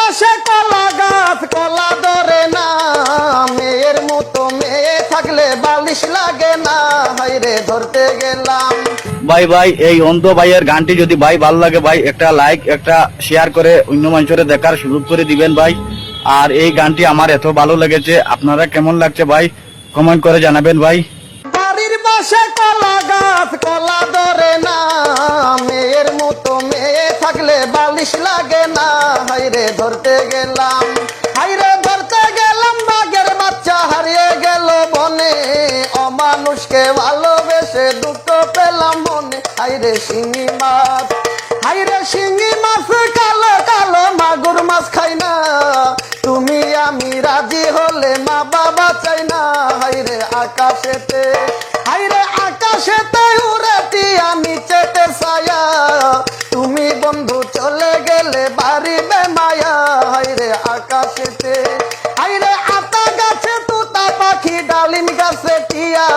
পাশে কলা গাছ কলা ধরে না, মেয়ের মতো মেয়ে থাকলে বালিশ লাগে না, হাইরে ধরতে গেলাম। ভাই ভাই এই অন্ধ ভাইয়ের গানটি যদি ভাই ভালো লাগে ভাই একটা লাইক একটা শেয়ার করে অন্য মানুষের দেখার সুযোগ করে দিবেন ভাই। আর এই গানটি আমার এত ভালো লেগেছে, আপনারা কেমন লাগছে ভাই কমেন্ট করে জানাবেন ভাই। বাড়ির পাশে কলা গাছ কলা ধরে না, মেয়ের মতো মেয়ে থাকলে বালিশ লাগে না, হাইরে ধরতে গেলাম, হাইরে ধরতে গেলাম। বাঘের বাচ্চা হারিয়ে গেল বনে, অমানুষকে ভালোবেসে দুঃখ পেলাম মনে, হাইরে শিঙি মাছ, হাইরে শিঙি মাছ কালো কালো মাগুর মাছ খাই না, তুমি আমি রাজি হলে মা বাবা চাই না, হাইরে আকাশেতে, হাইরে আকাশেতে উড়ে টিয়া নিচেতে ছায়া, তুমি বন্ধু চলে গেলে বাড়িবে মায়া, হাইরে আকাশেতে, হাইরে আতা গাছে তুতা পাখি ডালিম গাছে টিয়া,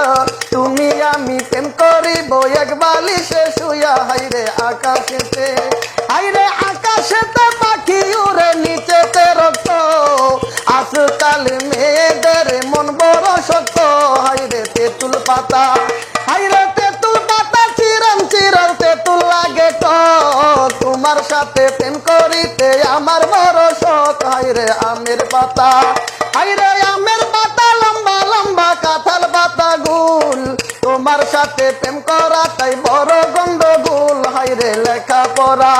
তুমি আমি প্রেম করিব এক বালিশে শুয়া, হাইরে আকাশেতে, হাইরে আকাশেতে পাখি উড়ে নিচেতে রক্ত, আজকাল মেয়েদের মন বড় শক্ত, হাইরে তেঁতুল পাতা, হাইরে তেঁতুল পাতা চিরম চিরম তেঁতুল লাগে তো, তোমার সাথে প্রেম করিতে আমার বড় শখ, হাইরে আমের পাতা, হাইরে আমের পাতা লম্বা লম্বা কাঁঠাল পাতা গুল, তোমার সাথে প্রেম করা তাই বড় গন্ডগোল, হাইরে লেখাপড়া,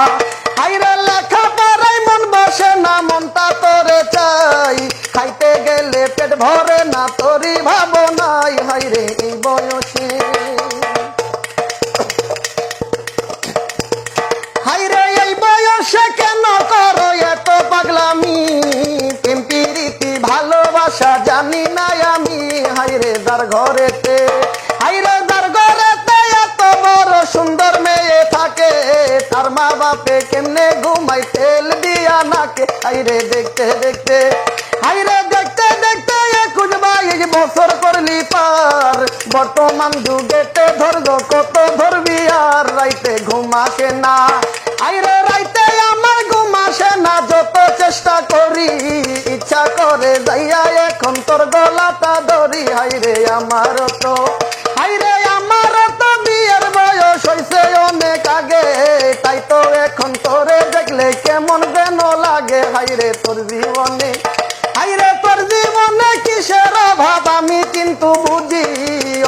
হাইরে লেখাপড়াই মন বসে না মনটা তোরে চাই, খাইতে গেলে পেট ভরে না তোরই ভাবনাই, হাইরে এই বয়সে, হাইরে এই বয়সে কেন করো এত পাগলামি, প্রেম প্রীতি ভালোবাসা জানি না আমি, হাইরে যার ঘরেতে, হাইরে যার ঘরেতে এত বড় সুন্দর মেয়ে থাকে, তার মা বাপে কেমনে ঘুমাই তেল দিয়া নাকে, হাইরে দেখতে দেখতে, হাইরে দেখতে দেখতে 21 বছর করলি পার, বর্তমান যুগেতে ধরব কত ধরবি আর, রাইতে ঘুমাসে না, হাইরে রাইতে আমার ঘুমাসে না, যত চেষ্টা করি ইচ্ছা করে যাইয়া এখন তোর গলাটা ধরি, হাইরে আমার তো, হাইরে আমার তো বিয়ের বয়স হইছে অনেক আগে, তাই তো এখন তোরে দেখলে কেমন যেন লাগে, হাইরে তোর জীবনে, হাইরে তোর জীবনে কিসের অভাব আমি কিন্তু বুঝি,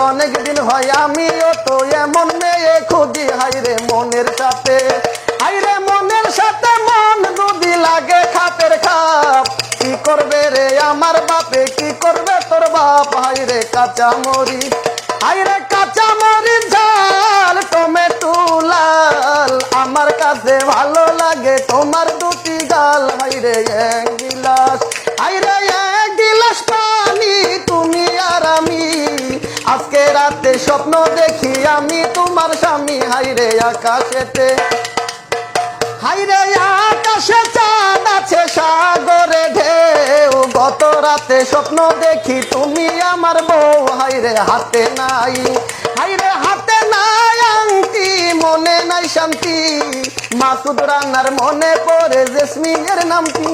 অনেক দিন হয় আমিও তো এমন মেয়ে খুঁজি, হাইরে মনের সাথে, হাইরে মনের সাথে মন যদি লাগে খাপের খাপ, কি করবে রে আমার বাপে কি করবে তোর বাপ, হাইরে কাঁচা মরিচ, হাইরে কাঁচা মরিচ ঝাল টমেটো লাল, আমার কাছে ভালো লাগে তোমার দুটি গাল, হাইরে এক গিলাস, হাইরে এক গিলাস পানি তুমি আর আমি, আজকে রাতে স্বপ্ন দেখি আমি তোমার স্বামী, হাইরে আকাশেতে, হাইরে আকাশে চাঁদ আছে সাগরে ঢেউ, গত রাতে স্বপ্ন দেখি তুমি আমার বউ, হাইরে হাতে নাই, হাইরে হাতে নাই আংটি মনে নাই শান্তি, মাসুদ রানার মনে পড়ে জেসমিনের নামটি।